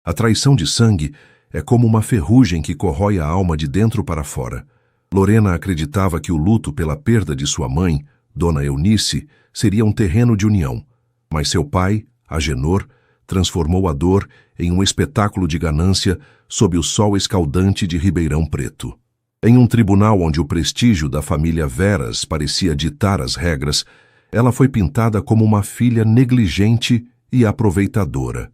A traição de sangue é como uma ferrugem que corrói a alma de dentro para fora. Lorena acreditava que o luto pela perda de sua mãe, Dona Eunice, seria um terreno de união, mas seu pai, Agenor, transformou a dor em um espetáculo de ganância sob o sol escaldante de Ribeirão Preto. Em um tribunal onde o prestígio da família Veras parecia ditar as regras, ela foi pintada como uma filha negligente e aproveitadora.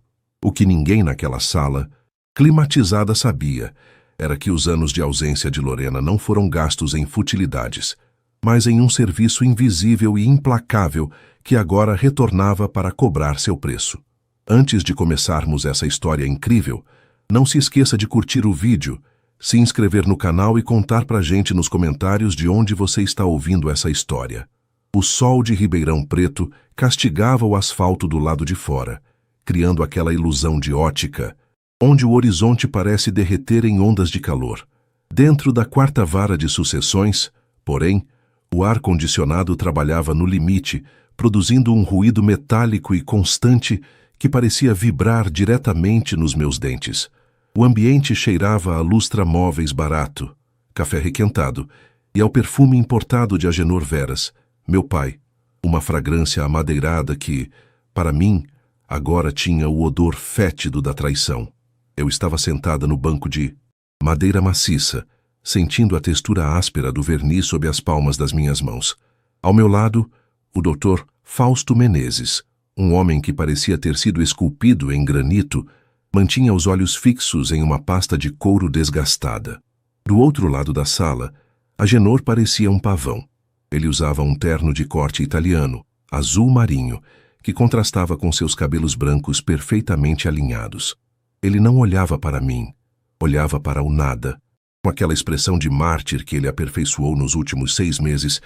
O que ninguém naquela sala, climatizada, sabia era que os anos de ausência de Lorena não foram gastos em futilidades, mas em um serviço invisível e implacável que agora retornava para cobrar seu preço. Antes de começarmos essa história incrível, não se esqueça de curtir o vídeo, se inscrever no canal e contar pra gente nos comentários de onde você está ouvindo essa história. O sol de Ribeirão Preto castigava o asfalto do lado de fora, criando aquela ilusão de ótica, onde o horizonte parece derreter em ondas de calor. Dentro da quarta vara de Sucessões, porém, o ar-condicionado trabalhava no limite, produzindo um ruído metálico e constante que parecia vibrar diretamente nos meus dentes. O ambiente cheirava a lustra-móveis barato, café requentado e ao perfume importado de Agenor Veras, meu pai, uma fragrância amadeirada que, para mim, agora tinha o odor fétido da traição. Eu estava sentada no banco de madeira maciça, sentindo a textura áspera do verniz sob as palmas das minhas mãos. Ao meu lado, o Dr. Fausto Menezes, um homem que parecia ter sido esculpido em granito, mantinha os olhos fixos em uma pasta de couro desgastada. Do outro lado da sala, Agenor parecia um pavão. Ele usava um terno de corte italiano, azul marinho, que contrastava com seus cabelos brancos perfeitamente alinhados. Ele não olhava para mim, olhava para o nada, com aquela expressão de mártir que ele aperfeiçoou nos últimos 6 meses,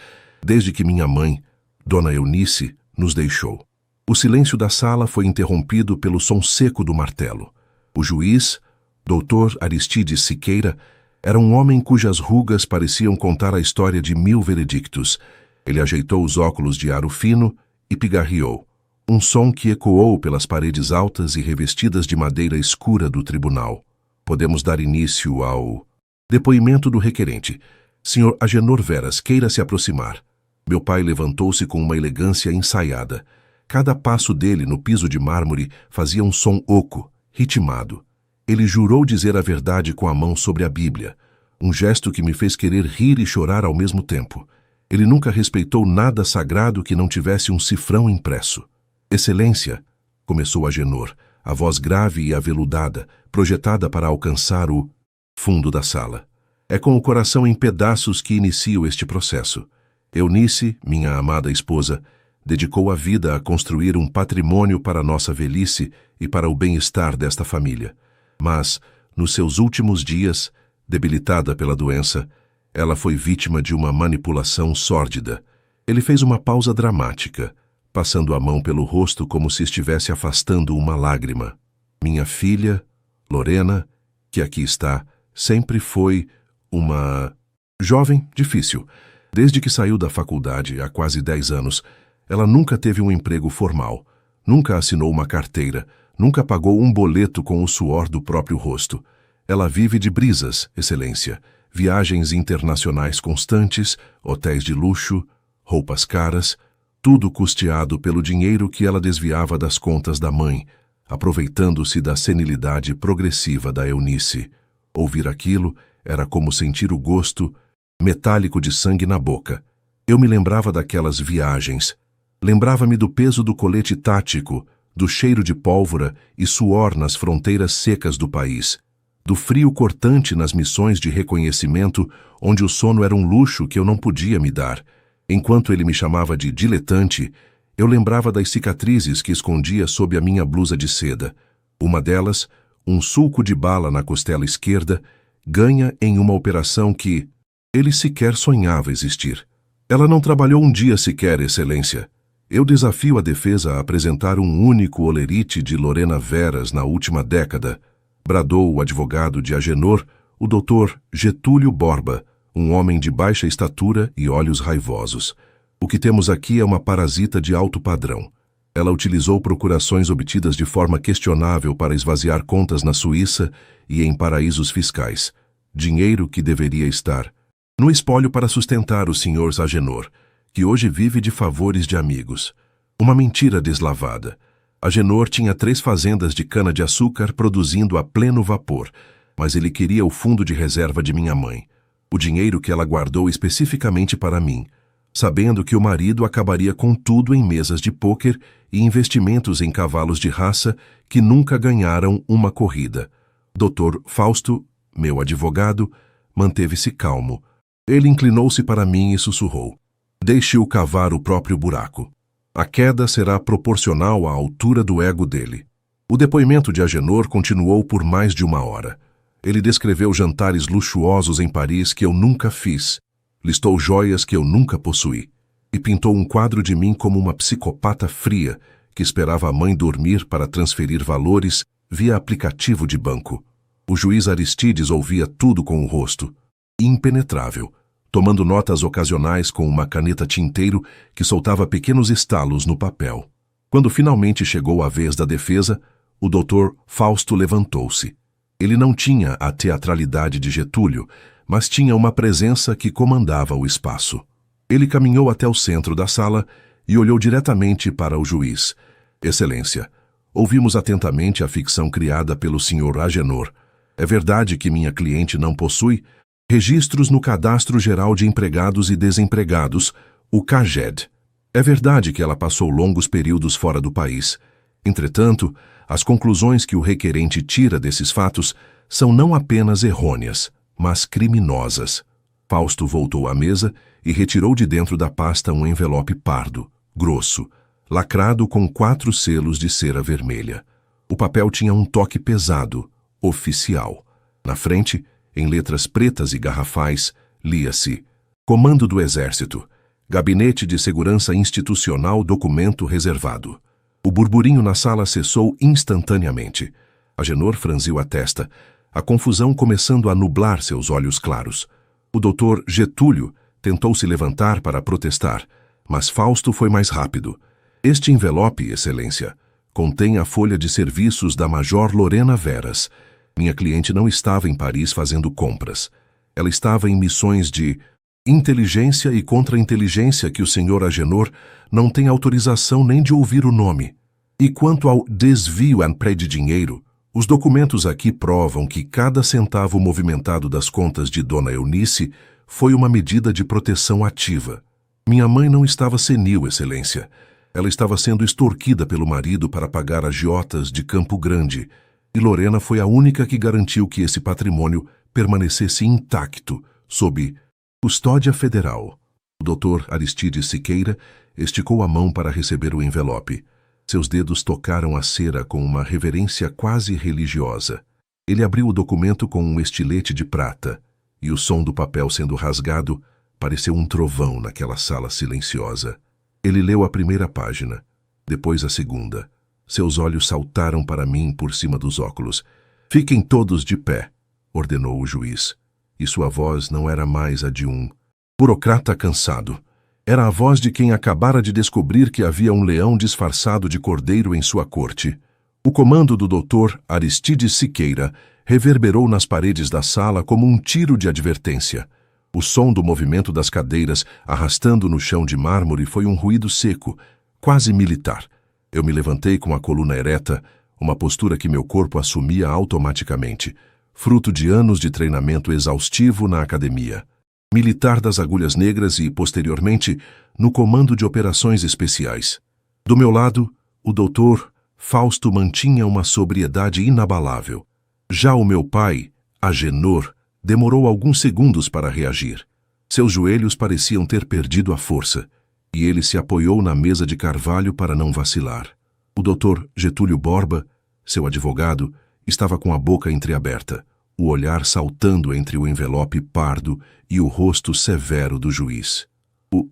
desde que minha mãe, Dona Eunice, nos deixou. O silêncio da sala foi interrompido pelo som seco do martelo. O juiz, Dr. Aristides Siqueira, era um homem cujas rugas pareciam contar a história de 1000 veredictos. Ele ajeitou os óculos de aro fino e pigarreou, um som que ecoou pelas paredes altas e revestidas de madeira escura do tribunal. Podemos dar início ao depoimento do requerente. Sr. Agenor Veras, queira se aproximar. Meu pai levantou-se com uma elegância ensaiada. Cada passo dele no piso de mármore fazia um som oco, ritmado. Ele jurou dizer a verdade com a mão sobre a Bíblia, um gesto que me fez querer rir e chorar ao mesmo tempo. Ele nunca respeitou nada sagrado que não tivesse um cifrão impresso. Excelência, começou Agenor, a voz grave e aveludada, projetada para alcançar o fundo da sala. É com o coração em pedaços que inicio este processo. Eunice, minha amada esposa, dedicou a vida a construir um patrimônio para nossa velhice e para o bem-estar desta família. Mas, nos seus últimos dias, debilitada pela doença, ela foi vítima de uma manipulação sórdida. Ele fez uma pausa dramática, passando a mão pelo rosto como se estivesse afastando uma lágrima. Minha filha, Lorena, que aqui está, sempre foi uma jovem difícil. Desde que saiu da faculdade há quase 10 anos, ela nunca teve um emprego formal, nunca assinou uma carteira, nunca pagou um boleto com o suor do próprio rosto. Ela vive de brisas, Excelência, viagens internacionais constantes, hotéis de luxo, roupas caras, tudo custeado pelo dinheiro que ela desviava das contas da mãe, aproveitando-se da senilidade progressiva da Eunice. Ouvir aquilo era como sentir o gosto metálico de sangue na boca. Eu me lembrava daquelas viagens. Lembrava-me do peso do colete tático, do cheiro de pólvora e suor nas fronteiras secas do país, do frio cortante nas missões de reconhecimento, onde o sono era um luxo que eu não podia me dar. Enquanto ele me chamava de diletante, eu lembrava das cicatrizes que escondia sob a minha blusa de seda. Uma delas, um sulco de bala na costela esquerda, ganha em uma operação que ele sequer sonhava existir. Ela não trabalhou um dia sequer, Excelência. Eu desafio a defesa a apresentar um único holerite de Lorena Veras na última década, bradou o advogado de Agenor, o Dr. Getúlio Borba, um homem de baixa estatura e olhos raivosos. O que temos aqui é uma parasita de alto padrão. Ela utilizou procurações obtidas de forma questionável para esvaziar contas na Suíça e em paraísos fiscais. Dinheiro que deveria estar no espólio para sustentar o Sr. Agenor, que hoje vive de favores de amigos. Uma mentira deslavada. Agenor tinha 3 fazendas de cana-de-açúcar produzindo a pleno vapor, mas ele queria o fundo de reserva de minha mãe, o dinheiro que ela guardou especificamente para mim, sabendo que o marido acabaria com tudo em mesas de pôquer e investimentos em cavalos de raça que nunca ganharam uma corrida. Dr. Fausto, meu advogado, manteve-se calmo. Ele inclinou-se para mim e sussurrou: "Deixe-o cavar o próprio buraco. A queda será proporcional à altura do ego dele." O depoimento de Agenor continuou por mais de 1 hora. Ele descreveu jantares luxuosos em Paris que eu nunca fiz, listou joias que eu nunca possuí, e pintou um quadro de mim como uma psicopata fria que esperava a mãe dormir para transferir valores via aplicativo de banco. O juiz Aristides ouvia tudo com o rosto impenetrável, tomando notas ocasionais com uma caneta tinteiro que soltava pequenos estalos no papel. Quando finalmente chegou a vez da defesa, o Dr. Fausto levantou-se. Ele não tinha a teatralidade de Getúlio, mas tinha uma presença que comandava o espaço. Ele caminhou até o centro da sala e olhou diretamente para o juiz. "Excelência, ouvimos atentamente a ficção criada pelo Sr. Agenor. É verdade que minha cliente não possui registros no Cadastro Geral de Empregados e Desempregados, o CAGED. É verdade que ela passou longos períodos fora do país. Entretanto, as conclusões que o requerente tira desses fatos são não apenas errôneas, mas criminosas." Fausto voltou à mesa e retirou de dentro da pasta um envelope pardo, grosso, lacrado com 4 selos de cera vermelha. O papel tinha um toque pesado, oficial. Na frente, em letras pretas e garrafais, lia-se: "Comando do Exército, Gabinete de Segurança Institucional, documento reservado." O burburinho na sala cessou instantaneamente. Agenor franziu a testa, a confusão começando a nublar seus olhos claros. O Dr. Getúlio tentou se levantar para protestar, mas Fausto foi mais rápido. "Este envelope, Excelência, contém a folha de serviços da Major Lorena Veras. Minha cliente não estava em Paris fazendo compras. Ela estava em missões de inteligência e contra-inteligência que o Sr. Agenor não tem autorização nem de ouvir o nome. E quanto ao desvio de dinheiro, os documentos aqui provam que cada centavo movimentado das contas de Dona Eunice foi uma medida de proteção ativa. Minha mãe não estava senil, Excelência. Ela estava sendo extorquida pelo marido para pagar agiotas de Campo Grande, e Lorena foi a única que garantiu que esse patrimônio permanecesse intacto, sob custódia federal." O Dr. Aristides Siqueira esticou a mão para receber o envelope. Seus dedos tocaram a cera com uma reverência quase religiosa. Ele abriu o documento com um estilete de prata, e o som do papel sendo rasgado pareceu um trovão naquela sala silenciosa. Ele leu a primeira página, depois a segunda. Seus olhos saltaram para mim por cima dos óculos. "Fiquem todos de pé", ordenou o juiz. E sua voz não era mais a de um burocrata cansado. Era a voz de quem acabara de descobrir que havia um leão disfarçado de cordeiro em sua corte. O comando do Dr. Aristides Siqueira reverberou nas paredes da sala como um tiro de advertência. O som do movimento das cadeiras arrastando no chão de mármore foi um ruído seco, quase militar. Eu me levantei com a coluna ereta, uma postura que meu corpo assumia automaticamente, fruto de anos de treinamento exaustivo na academia. Militar das Agulhas Negras e, posteriormente, no Comando de Operações Especiais. Do meu lado, o doutor Fausto mantinha uma sobriedade inabalável. Já o meu pai, Agenor, demorou alguns segundos para reagir. Seus joelhos pareciam ter perdido a força, e ele se apoiou na mesa de carvalho para não vacilar. O Dr. Getúlio Borba, seu advogado, estava com a boca entreaberta, o olhar saltando entre o envelope pardo e o rosto severo do juiz. O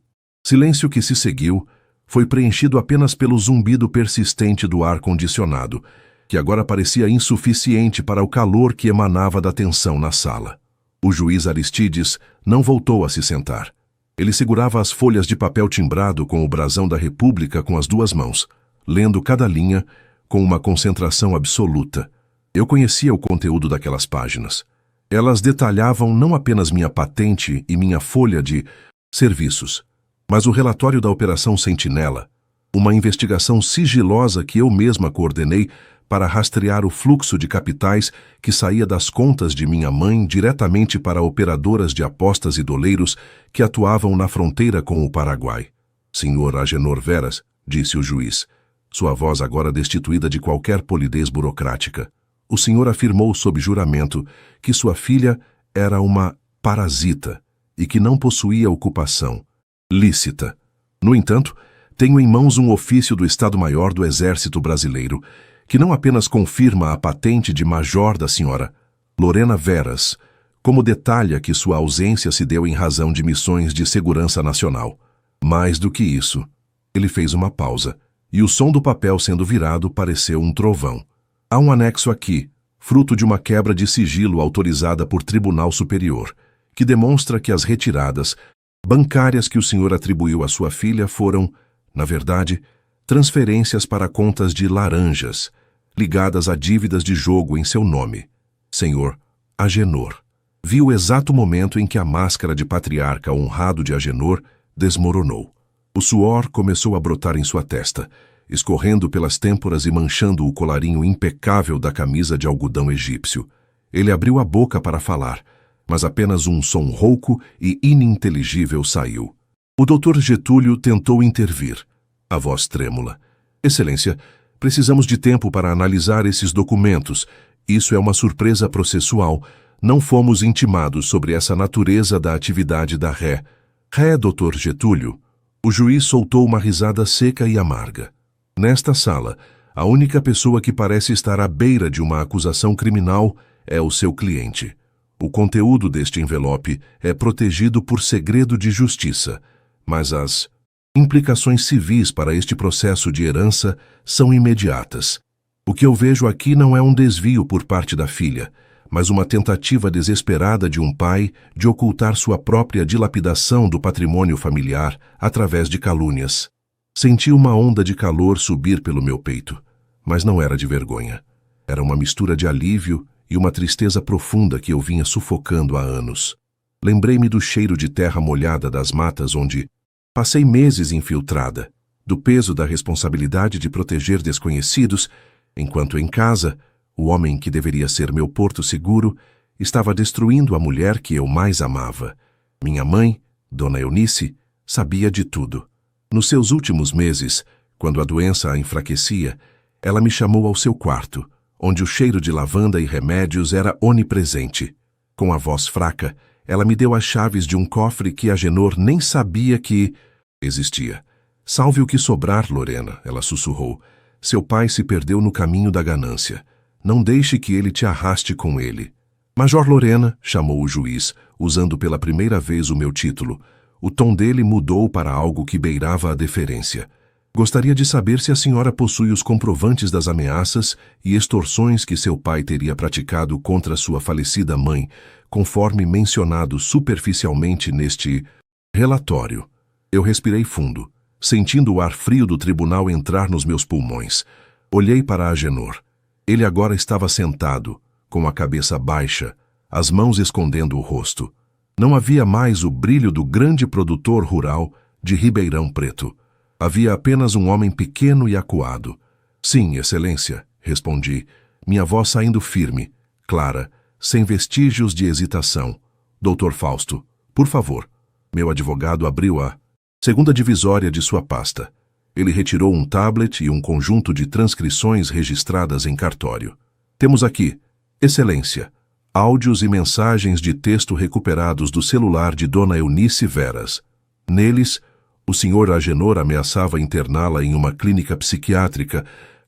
silêncio que se seguiu foi preenchido apenas pelo zumbido persistente do ar-condicionado, que agora parecia insuficiente para o calor que emanava da tensão na sala. O juiz Aristides não voltou a se sentar. Ele segurava as folhas de papel timbrado com o brasão da República com as 2 mãos. lendo cada linha com uma concentração absoluta. Eu conhecia o conteúdo daquelas páginas. Elas detalhavam não apenas minha patente e minha folha de serviços, mas o relatório da Operação Sentinela, uma investigação sigilosa que eu mesma coordenei para rastrear o fluxo de capitais que saía das contas de minha mãe diretamente para operadoras de apostas e doleiros que atuavam na fronteira com o Paraguai. Senhor Agenor Veras, disse o juiz, sua voz agora destituída de qualquer polidez burocrática. O senhor afirmou sob juramento que sua filha era uma parasita e que não possuía ocupação lícita. No entanto, tenho em mãos um ofício do Estado-Maior do Exército Brasileiro que não apenas confirma a patente de major da senhora Lorena Veras, como detalha que sua ausência se deu em razão de missões de segurança nacional. Mais do que isso, ele fez uma pausa, e o som do papel sendo virado pareceu um trovão. Há um anexo aqui, fruto de uma quebra de sigilo autorizada por Tribunal Superior, que demonstra que as retiradas bancárias que o senhor atribuiu à sua filha foram, na verdade, transferências para contas de laranjas, ligadas a dívidas de jogo em seu nome. Senhor Agenor viu o exato momento em que a máscara de patriarca honrado de Agenor desmoronou. O suor começou a brotar em sua testa, escorrendo pelas têmporas e manchando o colarinho impecável da camisa de algodão egípcio. Ele abriu a boca para falar, mas apenas um som rouco e ininteligível saiu. O Dr. Getúlio tentou intervir, a voz trêmula. Excelência, precisamos de tempo para analisar esses documentos. Isso é uma surpresa processual. Não fomos intimados sobre essa natureza da atividade da ré. Ré, Dr. Getúlio. O juiz soltou uma risada seca e amarga. Nesta sala, a única pessoa que parece estar à beira de uma acusação criminal é o seu cliente. O conteúdo deste envelope é protegido por segredo de justiça, mas as implicações civis para este processo de herança são imediatas. O que eu vejo aqui não é um desvio por parte da filha, mas uma tentativa desesperada de um pai de ocultar sua própria dilapidação do patrimônio familiar através de calúnias. Senti uma onda de calor subir pelo meu peito, mas não era de vergonha. Era uma mistura de alívio e uma tristeza profunda que eu vinha sufocando há anos. Lembrei-me do cheiro de terra molhada das matas onde passei meses infiltrada, do peso da responsabilidade de proteger desconhecidos, enquanto em casa, o homem que deveria ser meu porto seguro estava destruindo a mulher que eu mais amava. Minha mãe, Dona Eunice, sabia de tudo. Nos seus últimos meses, quando a doença a enfraquecia, ela me chamou ao seu quarto, onde o cheiro de lavanda e remédios era onipresente. Com a voz fraca, ela me deu as chaves de um cofre que Agenor nem sabia que existia. Salve o que sobrar, Lorena, ela sussurrou. Seu pai se perdeu no caminho da ganância. Não deixe que ele te arraste com ele. Major Lorena, chamou o juiz, usando pela primeira vez o meu título. O tom dele mudou para algo que beirava a deferência. Gostaria de saber se a senhora possui os comprovantes das ameaças e extorsões que seu pai teria praticado contra sua falecida mãe, conforme mencionado superficialmente neste relatório. Eu respirei fundo, sentindo o ar frio do tribunal entrar nos meus pulmões. Olhei para Agenor. Ele agora estava sentado, com a cabeça baixa, as mãos escondendo o rosto. Não havia mais o brilho do grande produtor rural de Ribeirão Preto. Havia apenas um homem pequeno e acuado. Sim, excelência, respondi, minha voz saindo firme, clara, sem vestígios de hesitação. Doutor Fausto, por favor. Meu advogado abriu a segunda divisória de sua pasta. Ele retirou um tablet e um conjunto de transcrições registradas em cartório. Temos aqui, excelência, áudios e mensagens de texto recuperados do celular de Dona Eunice Veras. Neles, o senhor Agenor ameaçava interná-la em uma clínica psiquiátrica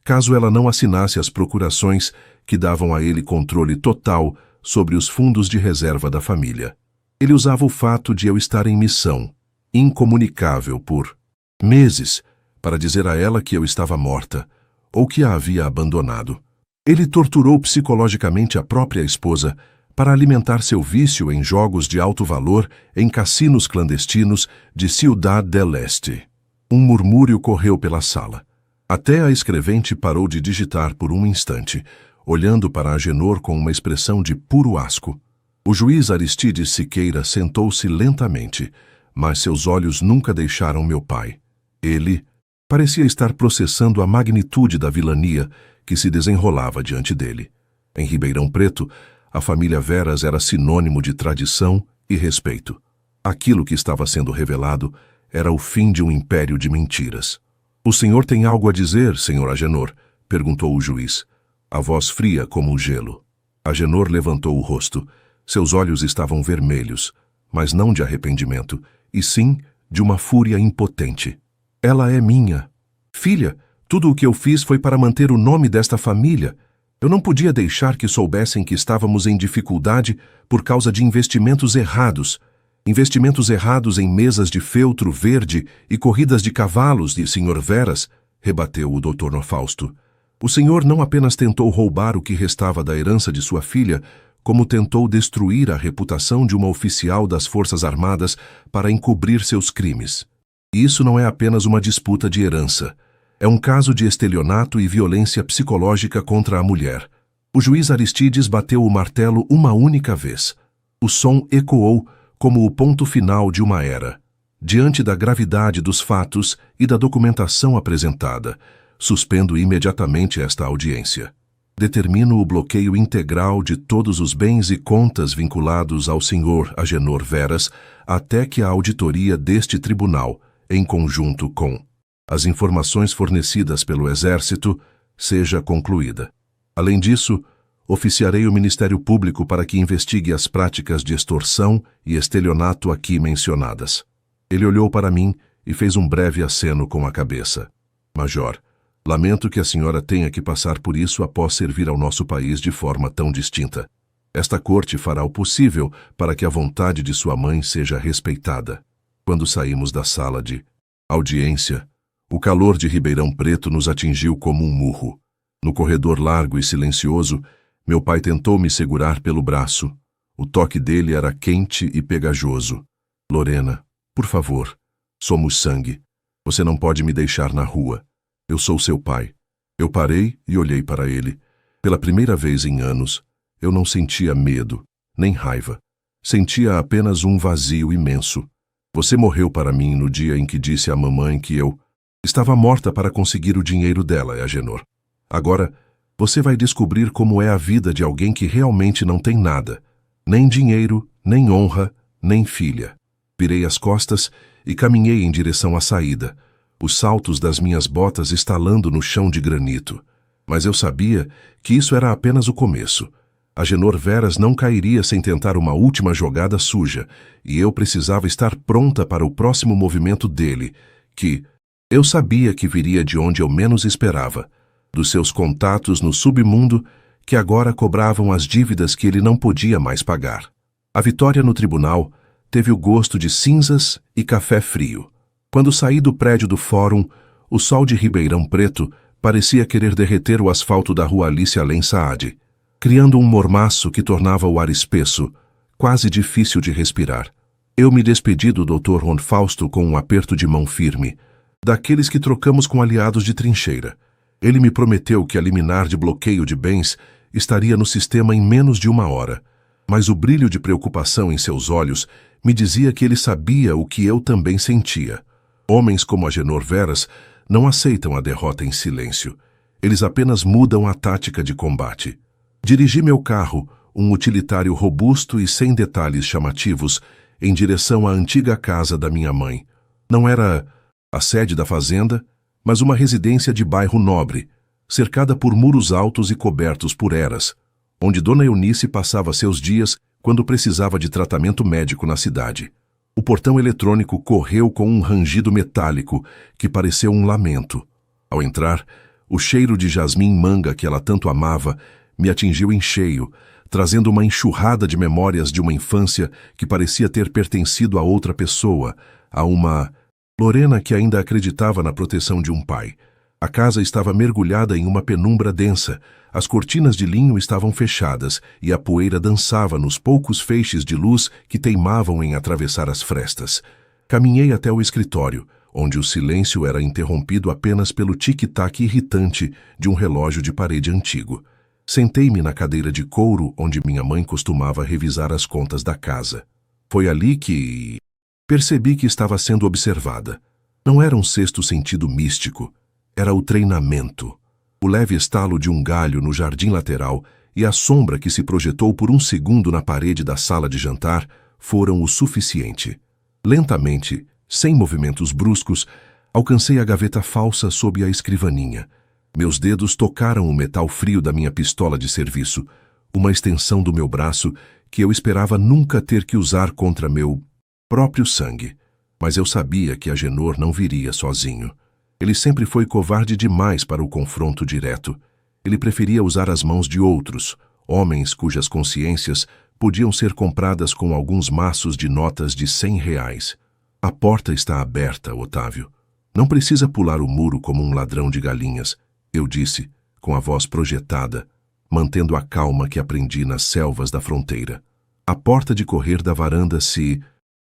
caso ela não assinasse as procurações que davam a ele controle total sobre os fundos de reserva da família. Ele usava o fato de eu estar em missão, incomunicável por meses, para dizer a ela que eu estava morta, ou que a havia abandonado. Ele torturou psicologicamente a própria esposa para alimentar seu vício em jogos de alto valor em cassinos clandestinos de Ciudad del Este. Um murmúrio correu pela sala. Até a escrevente parou de digitar por um instante, olhando para Agenor com uma expressão de puro asco. O juiz Aristides Siqueira sentou-se lentamente, mas seus olhos nunca deixaram meu pai. Ele parecia estar processando a magnitude da vilania que se desenrolava diante dele. Em Ribeirão Preto, a família Veras era sinônimo de tradição e respeito. Aquilo que estava sendo revelado era o fim de um império de mentiras. "O senhor tem algo a dizer, senhor Agenor?" perguntou o juiz, a voz fria como o gelo. Agenor levantou o rosto. Seus olhos estavam vermelhos, mas não de arrependimento, e sim de uma fúria impotente. "Ela é minha. Filha, tudo o que eu fiz foi para manter o nome desta família. Eu não podia deixar que soubessem que estávamos em dificuldade por causa de investimentos errados. Investimentos errados em mesas de feltro verde e corridas de cavalos de Sr. Veras", rebateu o Dr. Nofausto. "O senhor não apenas tentou roubar o que restava da herança de sua filha, como tentou destruir a reputação de uma oficial das Forças Armadas para encobrir seus crimes. E isso não é apenas uma disputa de herança. É um caso de estelionato e violência psicológica contra a mulher." O juiz Aristides bateu o martelo uma única vez. O som ecoou como o ponto final de uma era. Diante da gravidade dos fatos e da documentação apresentada, suspendo imediatamente esta audiência. Determino o bloqueio integral de todos os bens e contas vinculados ao senhor Agenor Veras até que a auditoria deste tribunal, em conjunto com as informações fornecidas pelo Exército, seja concluída. Além disso, oficiarei o Ministério Público para que investigue as práticas de extorsão e estelionato aqui mencionadas. Ele olhou para mim e fez um breve aceno com a cabeça. "Major, lamento que a senhora tenha que passar por isso após servir ao nosso país de forma tão distinta. Esta corte fará o possível para que a vontade de sua mãe seja respeitada." Quando saímos da sala de audiência, o calor de Ribeirão Preto nos atingiu como um murro. No corredor largo e silencioso, meu pai tentou me segurar pelo braço. O toque dele era quente e pegajoso. "Lorena, por favor, somos sangue. Você não pode me deixar na rua. Eu sou seu pai." Eu parei e olhei para ele. Pela primeira vez em anos, eu não sentia medo, nem raiva. Sentia apenas um vazio imenso. "Você morreu para mim no dia em que disse à mamãe que eu estava morta para conseguir o dinheiro dela, Agenor. Agora, você vai descobrir como é a vida de alguém que realmente não tem nada. Nem dinheiro, nem honra, nem filha." Virei as costas e caminhei em direção à saída, os saltos das minhas botas estalando no chão de granito. Mas eu sabia que isso era apenas o começo. Agenor Veras não cairia sem tentar uma última jogada suja, e eu precisava estar pronta para o próximo movimento dele, que eu sabia que viria de onde eu menos esperava, dos seus contatos no submundo que agora cobravam as dívidas que ele não podia mais pagar. A vitória no tribunal teve o gosto de cinzas e café frio. Quando saí do prédio do fórum, o sol de Ribeirão Preto parecia querer derreter o asfalto da rua Alice Além Saad, criando um mormaço que tornava o ar espesso, quase difícil de respirar. Eu me despedi do Dr. Nofausto com um aperto de mão firme, daqueles que trocamos com aliados de trincheira. Ele me prometeu que a liminar de bloqueio de bens estaria no sistema em menos de 1 hora, mas o brilho de preocupação em seus olhos me dizia que ele sabia o que eu também sentia. Homens como Agenor Veras não aceitam a derrota em silêncio. Eles apenas mudam a tática de combate. Dirigi meu carro, um utilitário robusto e sem detalhes chamativos, em direção à antiga casa da minha mãe. Não era a sede da fazenda, mas uma residência de bairro nobre, cercada por muros altos e cobertos por eras, onde Dona Eunice passava seus dias quando precisava de tratamento médico na cidade. O portão eletrônico correu com um rangido metálico que pareceu um lamento. Ao entrar, o cheiro de jasmim-manga que ela tanto amava me atingiu em cheio, trazendo uma enxurrada de memórias de uma infância que parecia ter pertencido a outra pessoa, a uma Lorena que ainda acreditava na proteção de um pai. A casa estava mergulhada em uma penumbra densa, as cortinas de linho estavam fechadas e a poeira dançava nos poucos feixes de luz que teimavam em atravessar as frestas. Caminhei até o escritório, onde o silêncio era interrompido apenas pelo tic-tac irritante de um relógio de parede antigo. Sentei-me na cadeira de couro onde minha mãe costumava revisar as contas da casa. Foi ali que percebi que estava sendo observada. Não era um sexto sentido místico, era o treinamento. O leve estalo de um galho no jardim lateral e a sombra que se projetou por um segundo na parede da sala de jantar foram o suficiente. Lentamente, sem movimentos bruscos, alcancei a gaveta falsa sob a escrivaninha. Meus dedos tocaram o metal frio da minha pistola de serviço, uma extensão do meu braço que eu esperava nunca ter que usar contra meu próprio sangue. Mas eu sabia que Agenor não viria sozinho. Ele sempre foi covarde demais para o confronto direto. Ele preferia usar as mãos de outros, homens cujas consciências podiam ser compradas com alguns maços de notas de R$100. A porta está aberta, Otávio. Não precisa pular o muro como um ladrão de galinhas, eu disse, com a voz projetada, mantendo a calma que aprendi nas selvas da fronteira. A porta de correr da varanda se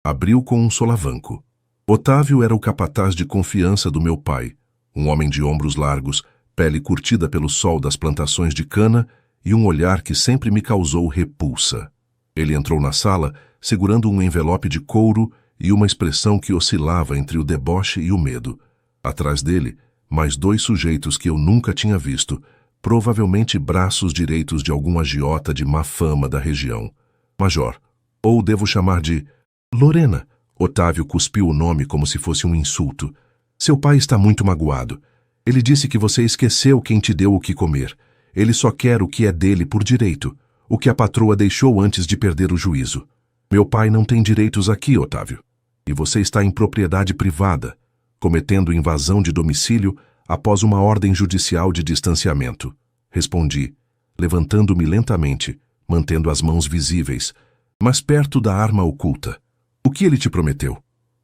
abriu com um solavanco. Otávio era o capataz de confiança do meu pai, um homem de ombros largos, pele curtida pelo sol das plantações de cana e um olhar que sempre me causou repulsa. Ele entrou na sala segurando um envelope de couro e uma expressão que oscilava entre o deboche e o medo. Atrás dele, mais dois sujeitos que eu nunca tinha visto, provavelmente braços direitos de algum agiota de má fama da região. Major, ou devo chamar de Lorena. Otávio cuspiu o nome como se fosse um insulto. Seu pai está muito magoado. Ele disse que você esqueceu quem te deu o que comer. Ele só quer o que é dele por direito, o que a patroa deixou antes de perder o juízo. Meu pai não tem direitos aqui, Otávio. E você está em propriedade privada, cometendo invasão de domicílio após uma ordem judicial de distanciamento. Respondi, levantando-me lentamente, mantendo as mãos visíveis, mas perto da arma oculta. O que ele te prometeu?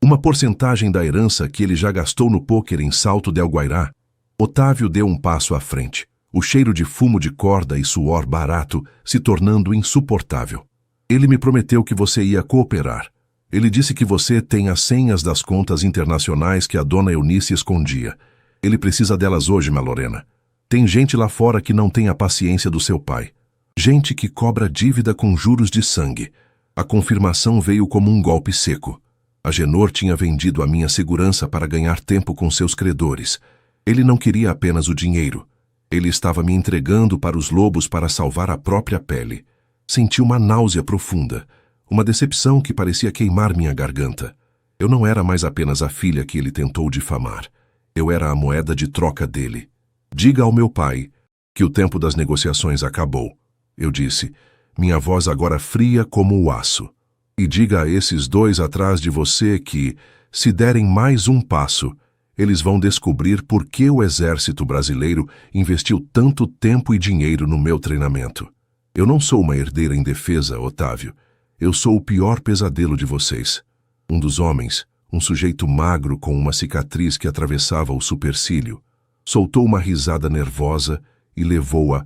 Uma porcentagem da herança que ele já gastou no pôquer em Salto del Guairá? Otávio deu um passo à frente, o cheiro de fumo de corda e suor barato se tornando insuportável. Ele me prometeu que você ia cooperar. Ele disse que você tem as senhas das contas internacionais que a dona Eunice escondia. Ele precisa delas hoje, Lorena. Tem gente lá fora que não tem a paciência do seu pai. Gente que cobra dívida com juros de sangue. A confirmação veio como um golpe seco. Agenor tinha vendido a minha segurança para ganhar tempo com seus credores. Ele não queria apenas o dinheiro. Ele estava me entregando para os lobos para salvar a própria pele. Senti uma náusea profunda, uma decepção que parecia queimar minha garganta. Eu não era mais apenas a filha que ele tentou difamar. Eu era a moeda de troca dele. Diga ao meu pai que o tempo das negociações acabou, eu disse, minha voz agora fria como o aço. E diga a esses dois atrás de você que, se derem mais um passo, eles vão descobrir por que o exército brasileiro investiu tanto tempo e dinheiro no meu treinamento. Eu não sou uma herdeira indefesa, Otávio. Eu sou o pior pesadelo de vocês. Um dos homens, um sujeito magro com uma cicatriz que atravessava o supercílio, soltou uma risada nervosa e levou a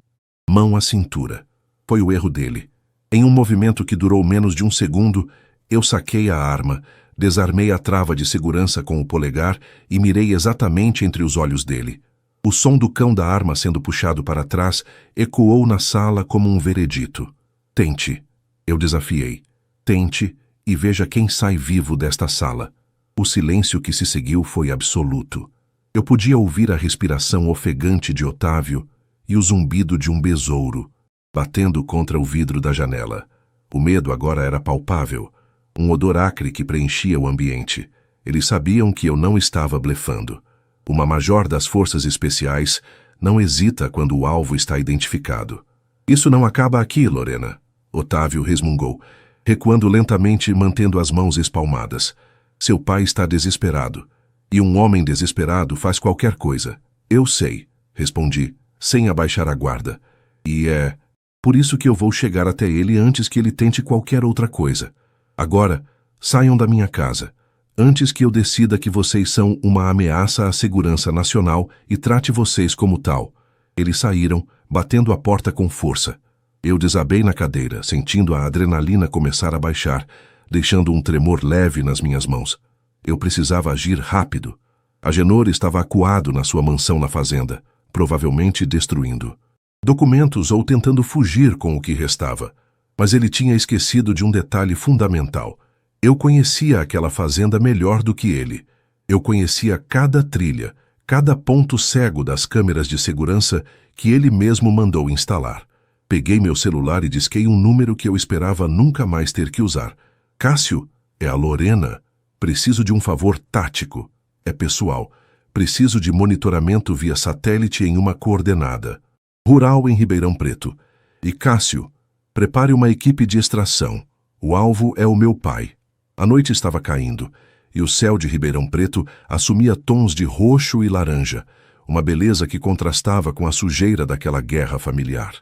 mão à cintura. Foi o erro dele. Em um movimento que durou menos de um segundo, eu saquei a arma, desarmei a trava de segurança com o polegar e mirei exatamente entre os olhos dele. O som do cão da arma sendo puxado para trás ecoou na sala como um veredito. Tente, eu desafiei. Tente e veja quem sai vivo desta sala. O silêncio que se seguiu foi absoluto. Eu podia ouvir a respiração ofegante de Otávio e o zumbido de um besouro, batendo contra o vidro da janela. O medo agora era palpável, um odor acre que preenchia o ambiente. Eles sabiam que eu não estava blefando. Uma major das forças especiais não hesita quando o alvo está identificado. Isso não acaba aqui, Lorena, Otávio resmungou, recuando lentamente, mantendo as mãos espalmadas. Seu pai está desesperado. E um homem desesperado faz qualquer coisa. Eu sei, respondi, sem abaixar a guarda. E é por isso que eu vou chegar até ele antes que ele tente qualquer outra coisa. Agora, saiam da minha casa, antes que eu decida que vocês são uma ameaça à segurança nacional e trate vocês como tal. Eles saíram, batendo a porta com força. Eu desabei na cadeira, sentindo a adrenalina começar a baixar, deixando um tremor leve nas minhas mãos. Eu precisava agir rápido. Agenor estava acuado na sua mansão na fazenda, provavelmente destruindo documentos ou tentando fugir com o que restava. Mas ele tinha esquecido de um detalhe fundamental. Eu conhecia aquela fazenda melhor do que ele. Eu conhecia cada trilha, cada ponto cego das câmeras de segurança que ele mesmo mandou instalar. Peguei meu celular e disquei um número que eu esperava nunca mais ter que usar. Cássio, é a Lorena. Preciso de um favor tático. É pessoal. Preciso de monitoramento via satélite em uma coordenada rural em Ribeirão Preto. E Cássio, prepare uma equipe de extração. O alvo é o meu pai. A noite estava caindo, e o céu de Ribeirão Preto assumia tons de roxo e laranja, uma beleza que contrastava com a sujeira daquela guerra familiar.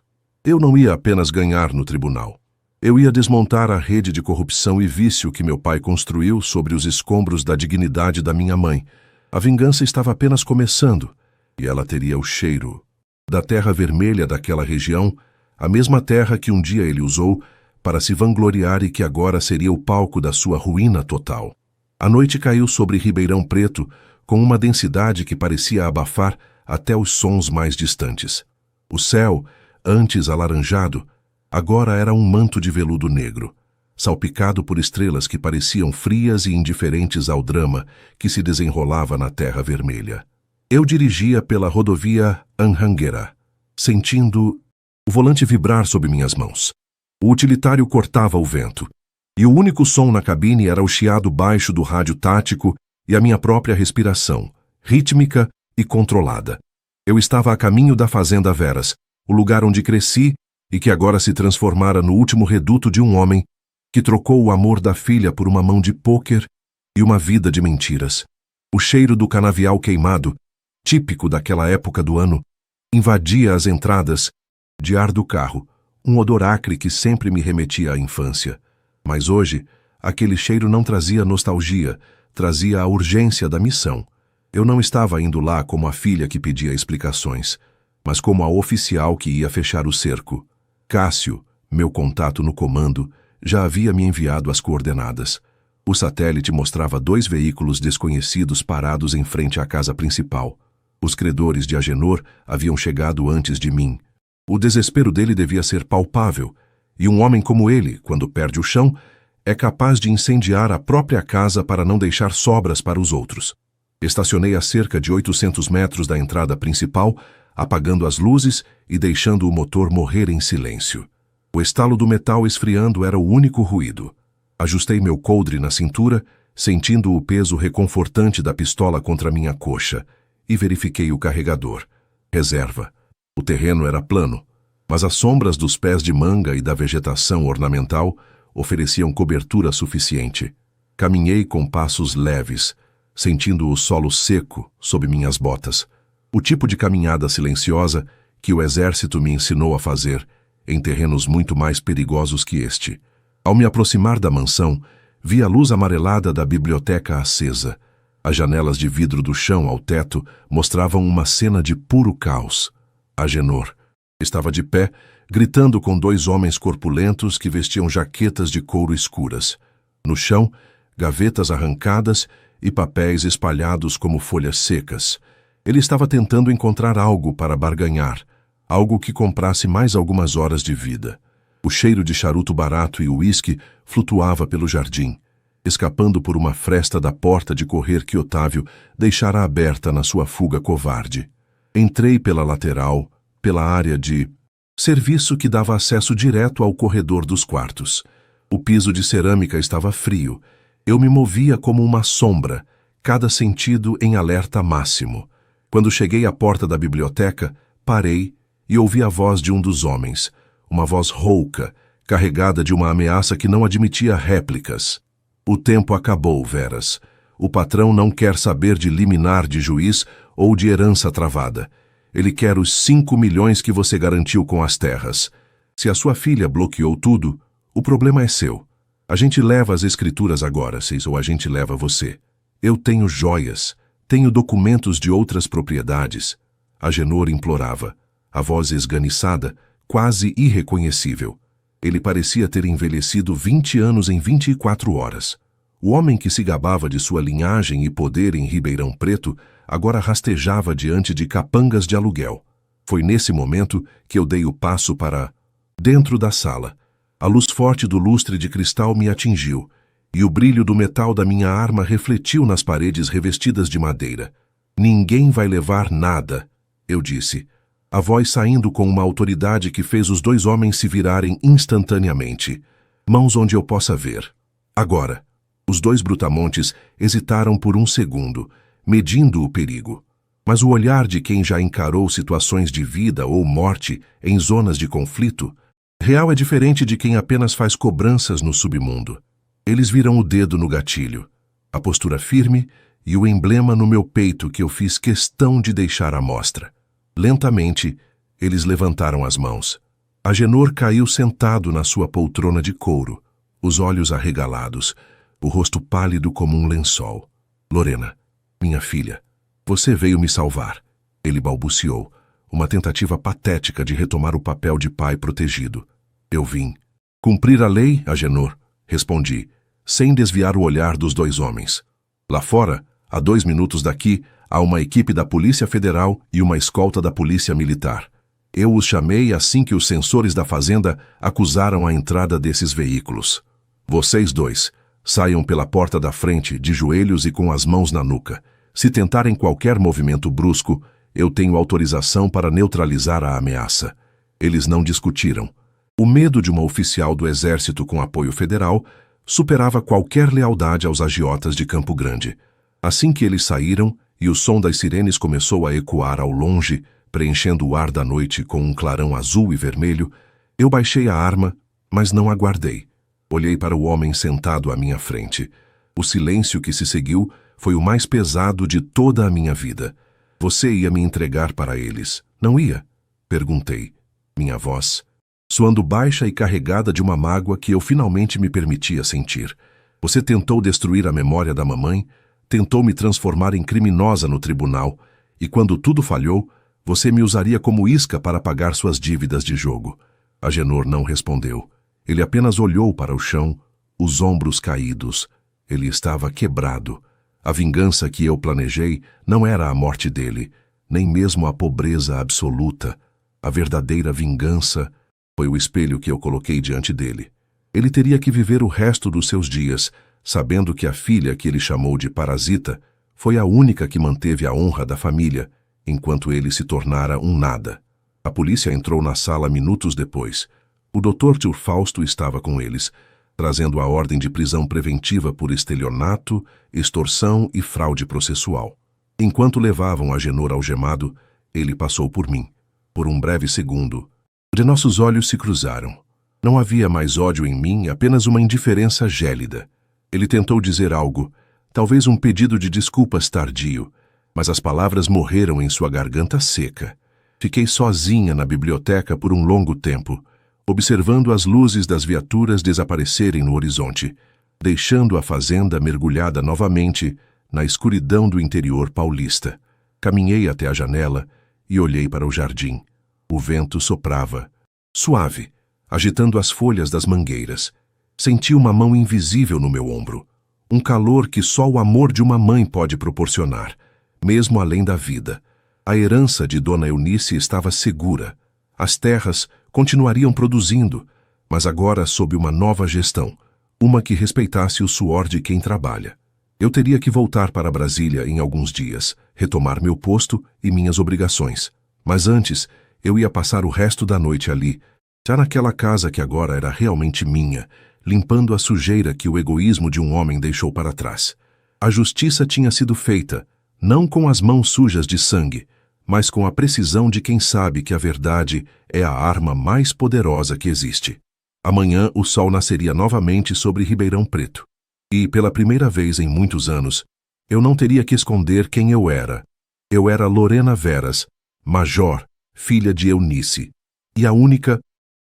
Eu não ia apenas ganhar no tribunal. Eu ia desmontar a rede de corrupção e vício que meu pai construiu sobre os escombros da dignidade da minha mãe. A vingança estava apenas começando, e ela teria o cheiro da terra vermelha daquela região, a mesma terra que um dia ele usou para se vangloriar e que agora seria o palco da sua ruína total. A noite caiu sobre Ribeirão Preto com uma densidade que parecia abafar até os sons mais distantes. O céu, antes alaranjado, agora era um manto de veludo negro, salpicado por estrelas que pareciam frias e indiferentes ao drama que se desenrolava na terra vermelha. Eu dirigia pela rodovia Anhanguera, sentindo o volante vibrar sob minhas mãos. O utilitário cortava o vento, e o único som na cabine era o chiado baixo do rádio tático e a minha própria respiração, rítmica e controlada. Eu estava a caminho da Fazenda Veras, o lugar onde cresci e que agora se transformara no último reduto de um homem que trocou o amor da filha por uma mão de pôquer e uma vida de mentiras. O cheiro do canavial queimado, típico daquela época do ano, invadia as entradas de ar do carro, um odor acre que sempre me remetia à infância. Mas hoje, aquele cheiro não trazia nostalgia, trazia a urgência da missão. Eu não estava indo lá como a filha que pedia explicações, mas como a oficial que ia fechar o cerco. Cássio, meu contato no comando, já havia me enviado as coordenadas. O satélite mostrava 2 veículos desconhecidos parados em frente à casa principal. Os credores de Agenor haviam chegado antes de mim. O desespero dele devia ser palpável, e um homem como ele, quando perde o chão, é capaz de incendiar a própria casa para não deixar sobras para os outros. Estacionei a cerca de 800 metros da entrada principal, apagando as luzes e deixando o motor morrer em silêncio. O estalo do metal esfriando era o único ruído. Ajustei meu coldre na cintura, sentindo o peso reconfortante da pistola contra minha coxa, e verifiquei o carregador. Reserva. O terreno era plano, mas as sombras dos pés de manga e da vegetação ornamental ofereciam cobertura suficiente. Caminhei com passos leves, sentindo o solo seco sob minhas botas. O tipo de caminhada silenciosa que o exército me ensinou a fazer em terrenos muito mais perigosos que este. Ao me aproximar da mansão, vi a luz amarelada da biblioteca acesa. As janelas de vidro do chão ao teto mostravam uma cena de puro caos. Agenor estava de pé, gritando com 2 homens corpulentos que vestiam jaquetas de couro escuras. No chão, gavetas arrancadas e papéis espalhados como folhas secas. Ele estava tentando encontrar algo para barganhar, algo que comprasse mais algumas horas de vida. O cheiro de charuto barato e uísque flutuava pelo jardim, escapando por uma fresta da porta de correr que Otávio deixara aberta na sua fuga covarde. Entrei pela lateral, pela área de serviço que dava acesso direto ao corredor dos quartos. O piso de cerâmica estava frio. Eu me movia como uma sombra, cada sentido em alerta máximo. Quando cheguei à porta da biblioteca, parei e ouvi a voz de um dos homens, uma voz rouca, carregada de uma ameaça que não admitia réplicas. O tempo acabou, Veras. O patrão não quer saber de liminar de juiz ou de herança travada. Ele quer os 5 milhões que você garantiu com as terras. Se a sua filha bloqueou tudo, o problema é seu. A gente leva as escrituras agora, ou a gente leva você. Eu tenho joias, tenho documentos de outras propriedades. Agenor implorava, a voz esganiçada, quase irreconhecível. Ele parecia ter envelhecido 20 anos em 24 horas. O homem que se gabava de sua linhagem e poder em Ribeirão Preto agora rastejava diante de capangas de aluguel. Foi nesse momento que eu dei o passo para dentro da sala. A luz forte do lustre de cristal me atingiu, e o brilho do metal da minha arma refletiu nas paredes revestidas de madeira. Ninguém vai levar nada, eu disse, a voz saindo com uma autoridade que fez os dois homens se virarem instantaneamente. Mãos onde eu possa ver. Agora. Os dois brutamontes hesitaram por um segundo, medindo o perigo. Mas o olhar de quem já encarou situações de vida ou morte em zonas de conflito real é diferente de quem apenas faz cobranças no submundo. Eles viram o dedo no gatilho, a postura firme e o emblema no meu peito que eu fiz questão de deixar à mostra. Lentamente, eles levantaram as mãos. Agenor caiu sentado na sua poltrona de couro, os olhos arregalados, o rosto pálido como um lençol. Lorena, minha filha, você veio me salvar. Ele balbuciou, uma tentativa patética de retomar o papel de pai protegido. Eu vim. Cumprir a lei, Agenor, respondi, sem desviar o olhar dos dois homens. Lá fora, a 2 minutos daqui, há uma equipe da Polícia Federal e uma escolta da Polícia Militar. Eu os chamei assim que os sensores da fazenda acusaram a entrada desses veículos. Vocês dois, saiam pela porta da frente, de joelhos e com as mãos na nuca. Se tentarem qualquer movimento brusco, eu tenho autorização para neutralizar a ameaça. Eles não discutiram. O medo de uma oficial do Exército com apoio federal superava qualquer lealdade aos agiotas de Campo Grande. Assim que eles saíram e o som das sirenes começou a ecoar ao longe, preenchendo o ar da noite com um clarão azul e vermelho, eu baixei a arma, mas não aguardei. Olhei para o homem sentado à minha frente. O silêncio que se seguiu foi o mais pesado de toda a minha vida. Você ia me entregar para eles, não ia? Perguntei. Minha voz, soando baixa e carregada de uma mágoa que eu finalmente me permitia sentir. Você tentou destruir a memória da mamãe, tentou me transformar em criminosa no tribunal, e quando tudo falhou, você me usaria como isca para pagar suas dívidas de jogo. Agenor não respondeu. Ele apenas olhou para o chão, os ombros caídos. Ele estava quebrado. A vingança que eu planejei não era a morte dele, nem mesmo a pobreza absoluta. A verdadeira vingança foi o espelho que eu coloquei diante dele. Ele teria que viver o resto dos seus dias, sabendo que a filha que ele chamou de parasita foi a única que manteve a honra da família, enquanto ele se tornara um nada. A polícia entrou na sala minutos depois. O Dr. Tio Fausto estava com eles, trazendo a ordem de prisão preventiva por estelionato, extorsão e fraude processual. Enquanto levavam Agenor algemado, ele passou por mim. Por um breve segundo, de nossos olhos se cruzaram. Não havia mais ódio em mim, apenas uma indiferença gélida. Ele tentou dizer algo, talvez um pedido de desculpas tardio, mas as palavras morreram em sua garganta seca. Fiquei sozinha na biblioteca por um longo tempo, observando as luzes das viaturas desaparecerem no horizonte, deixando a fazenda mergulhada novamente na escuridão do interior paulista. Caminhei até a janela e olhei para o jardim. O vento soprava, suave, agitando as folhas das mangueiras. Senti uma mão invisível no meu ombro, um calor que só o amor de uma mãe pode proporcionar, mesmo além da vida. A herança de Dona Eunice estava segura. As terras continuariam produzindo, mas agora sob uma nova gestão, uma que respeitasse o suor de quem trabalha. Eu teria que voltar para Brasília em alguns dias, retomar meu posto e minhas obrigações. Mas antes, eu ia passar o resto da noite ali, já naquela casa que agora era realmente minha, limpando a sujeira que o egoísmo de um homem deixou para trás. A justiça tinha sido feita, não com as mãos sujas de sangue, mas com a precisão de quem sabe que a verdade é a arma mais poderosa que existe. Amanhã o sol nasceria novamente sobre Ribeirão Preto. E, pela primeira vez em muitos anos, eu não teria que esconder quem eu era. Eu era Lorena Veras, major, filha de Eunice, e a única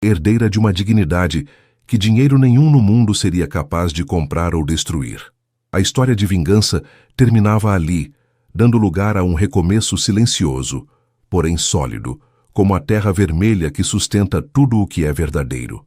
herdeira de uma dignidade que dinheiro nenhum no mundo seria capaz de comprar ou destruir. A história de vingança terminava ali, dando lugar a um recomeço silencioso, porém sólido, como a terra vermelha que sustenta tudo o que é verdadeiro.